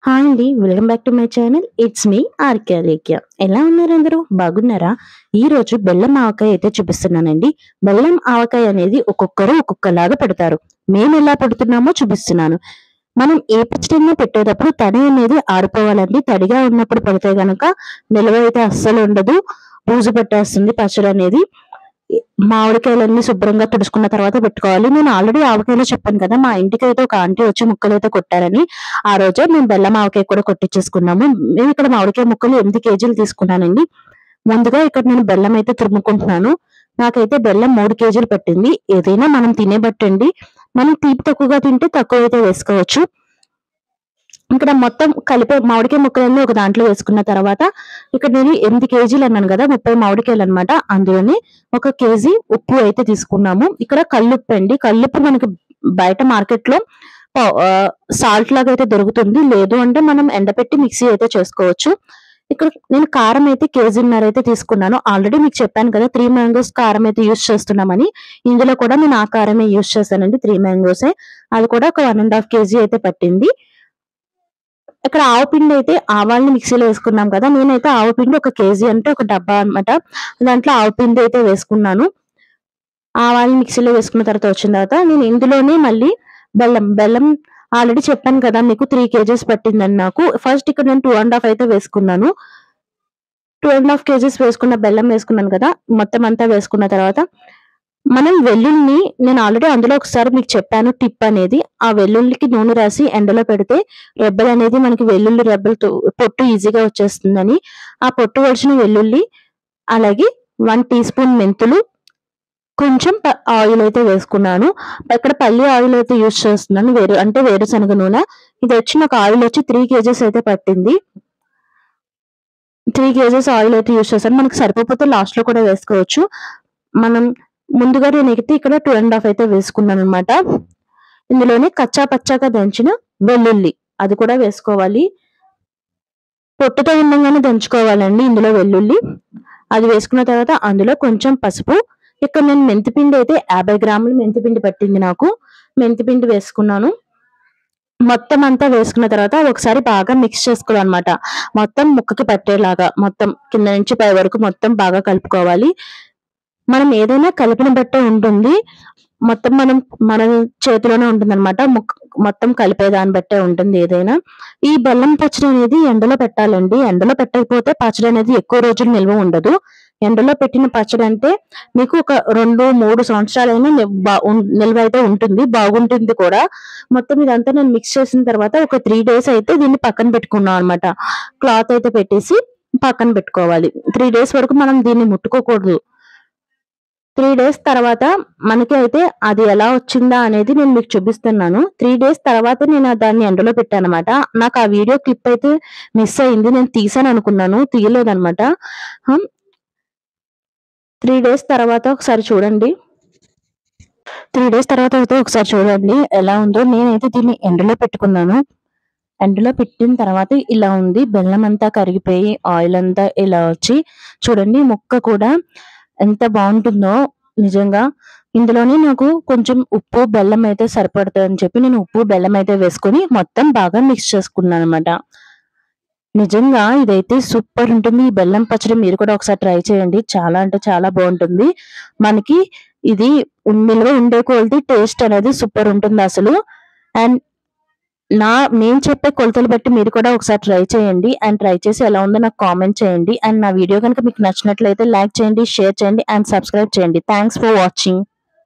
Hi అండి. Welcome back to my channel. It's me RK Alekhya. ఎలా ఉన్నారు అందరూ? బాగున్నారా? ఈరోజు బెల్లం ఆవకాయ అయితే చూపిస్తున్నానండి. బెల్లం ఆవకాయ అనేది ఒక్కొక్కరు ఒక్కొక్కలాగా పెడతారు. మేము ఎలా పెడుతున్నామో చూపిస్తున్నాను. మనం ఏ పచ్చడిని పెట్టేటప్పుడు తడి అనేది ఆరిపోవాలండి. తడిగా ఉన్నప్పుడు పెడితే గనక నిల్వ అయితే అస్సలు ఉండదు. బూజు పట్టేస్తుంది పచ్చడి అనేది. మామిడికాయలన్నీ శుభ్రంగా తుడుచుకున్న తర్వాత పెట్టుకోవాలి. నేను ఆల్రెడీ ఆవకాయలో చెప్పాను కదా! మా ఇంటికైతే ఒక ఆంటీ వచ్చి ముక్కలైతే కొట్టారని. ఆ రోజే మేము బెల్లం ఆవకాయ కూడా కొట్టిచ్చేసుకున్నాము. మేము ఇక్కడ మామిడికాయ ముక్కలు 8 కేజీలు తీసుకున్నానండి. ముందుగా ఇక్కడ నేను బెల్లం అయితే తురుముకుంటున్నాను. నాకైతే బెల్లం 3 కేజీలు పట్టింది. ఏదైనా మనం తినే బట్టండి. మనం తీపి తక్కువగా తింటే తక్కువైతే వేసుకోవచ్చు. ఇక్కడ మొత్తం కలిపే మామిడికాయ ముక్కలన్నీ ఒక దాంట్లో వేసుకున్న తర్వాత ఇక్కడ నేను 8 కేజీలు అన్నాను కదా, 30 మామిడికాయలు అనమాట. అందులోనే 1 కేజీ ఉప్పు అయితే తీసుకున్నాము. ఇక్కడ కల్లుప్పు అండి. కల్లుప్పు మనకి బయట మార్కెట్ లో సాల్ట్ లాగా అయితే దొరుకుతుంది. లేదు అంటే మనం ఎండపెట్టి మిక్సీ అయితే చేసుకోవచ్చు. ఇక్కడ నేను కారం అయితే కేజీన్నర అయితే తీసుకున్నాను. ఆల్రెడీ మీకు చెప్పాను కదా 3 మ్యాంగోస్ కారం అయితే యూస్ చేస్తున్నామని. ఇందులో కూడా నేను ఆ కారమే యూస్ చేశానండి, 3 మ్యాంగోసే. అది కూడా ఒక 1.5 కేజీ అయితే పట్టింది. ఇక్కడ ఆవపిండి అయితే ఆవాల్ని మిక్సీలో వేసుకున్నాం కదా, నేనైతే ఆవపిండి 1 కేజీ అంటే ఒక డబ్బా అన్నమాట. దాంట్లో ఆవపిండి అయితే వేసుకున్నాను. ఆవాల్ని మిక్సీలో వేసుకున్న తర్వాత వచ్చిన తర్వాత నేను ఇందులోనే మళ్ళీ బెల్లం ఆల్రెడీ చెప్పాను కదా మీకు 3 కేజెస్ పట్టిందని నాకు. ఫస్ట్ ఇక్కడ నేను 2.5 అయితే వేసుకున్నాను. 2.5 కేజెస్ వేసుకున్న బెల్లం వేసుకున్నాను కదా, మొత్తం అంతా వేసుకున్న తర్వాత మనం వెల్లుల్ని నేను ఆల్రెడీ అందులో ఒకసారి మీకు చెప్పాను టిప్ అనేది. ఆ వెల్లుల్లికి నూనె రాసి ఎండలో పెడితే రెబ్బలు అనేది మనకి వెల్లుల్లి రెబ్బలతో పొట్టు ఈజీగా వచ్చేస్తుందని. ఆ పొట్టు వచ్చిన వెల్లుల్లి, అలాగే 1 టీ స్పూన్ మెంతులు, కొంచెం ఆయిల్ అయితే వేసుకున్నాను. ఇక్కడ పల్లి ఆయిల్ అయితే యూస్ చేస్తున్నాను. వేరుశనగ నూనె. ఇది వచ్చి నాకు ఆయిల్ వచ్చి 3 కేజెస్ అయితే పట్టింది. 3 కేజెస్ ఆయిల్ అయితే యూస్ చేశాను. మనకి సరిపోతే లాస్ట్ లో కూడా వేసుకోవచ్చు. మనం ముందుగా నేనైతే ఇక్కడ 2.5 అయితే వేసుకున్నాను అనమాట. ఇందులోనే కచ్చా పచ్చాగా దంచిన వెల్లుల్లి అది కూడా వేసుకోవాలి. పొట్టుతో ఉండంగానే దంచుకోవాలండి ఇందులో వెల్లుల్లి. అది వేసుకున్న తర్వాత అందులో కొంచెం పసుపు. ఇక్కడ నేను మెంతిపిండి అయితే 50 గ్రాములు మెంతిపిండి పట్టింది నాకు. మెంతిపిండి వేసుకున్నాను. మొత్తం అంతా వేసుకున్న తర్వాత ఒకసారి బాగా మిక్స్ చేసుకోవాలన్నమాట. మొత్తం ముక్కకి పట్టేలాగా మొత్తం కింద నుంచి పై వరకు మొత్తం బాగా కలుపుకోవాలి. మనం ఏదైనా కలిపిన బట్టే ఉంటుంది. మొత్తం మన చేతిలోనే ఉంటుందన్నమాట. మొత్తం కలిపేదాన్ని బట్టే ఉంటుంది ఏదైనా. ఈ బెల్లం పచ్చడి అనేది ఎండలో పెట్టాలండి. ఎండలో పెట్టకపోతే పచ్చడి అనేది ఎక్కువ రోజులు నిల్వ ఉండదు. ఎండలో పెట్టిన పచ్చడి అంటే మీకు ఒక 2-3 సంవత్సరాలైనా నిల్వ అయితే ఉంటుంది, బాగుంటుంది కూడా. మొత్తం ఇదంతా నేను మిక్స్ చేసిన తర్వాత ఒక 3 డేస్ అయితే దీన్ని పక్కన పెట్టుకున్నాం అనమాట. క్లాత్ అయితే పెట్టేసి పక్కన పెట్టుకోవాలి. 3 డేస్ వరకు మనం దీన్ని ముట్టుకోకూడదు. 3 డేస్ తర్వాత మనకి అయితే అది ఎలా వచ్చిందా అనేది నేను మీకు చూపిస్తున్నాను. 3 డేస్ తర్వాత నేను దాన్ని ఎండలో పెట్టానన్నమాట. నాకు ఆ వీడియో క్లిప్ అయితే మిస్ అయింది. నేను తీసాను అనుకున్నాను, తీయలేదన్నమాట. 3 డేస్ తర్వాత ఒకసారి చూడండి. 3 డేస్ తర్వాత అయితే ఒకసారి చూడండి ఎలా ఉందో. నేనైతే దీన్ని ఎండలో పెట్టుకున్నాను. ఎండలో పెట్టిన తర్వాత ఇలా ఉంది. బెల్లం అంతా కరిగిపోయి ఆయిల్ అంతా ఇలా వచ్చి చూడండి, ముక్క కూడా ఎంత బాగుంటుందో నిజంగా. ఇందులోనే నాకు కొంచెం ఉప్పు బెల్లం అయితే సరిపడుతుందని చెప్పి నేను ఉప్పు బెల్లం అయితే వేసుకొని మొత్తం బాగా మిక్స్ చేసుకున్నాను అనమాట. నిజంగా ఇదైతే సూపర్ ఉంటుంది. ఈ బెల్లం పచ్చడి మీరు కూడా ఒకసారి ట్రై చేయండి. చాలా అంటే చాలా బాగుంటుంది. మనకి ఇది నిల్వ ఉండే కొలది టేస్ట్ అనేది సూపర్ ఉంటుంది అసలు. అండ్ నేను చెప్పే కొలతలు బట్టి మీరు కూడా ఒకసారి ట్రై చేయండి. అండ్ ట్రై చేసి ఎలా ఉందో నాకు కామెంట్ చేయండి. అండ్ నా వీడియో కనుక మీకు నచ్చినట్లయితే లైక్ చేయండి, షేర్ చేయండి అండ్ సబ్స్క్రైబ్ చేయండి. Thanks for watching.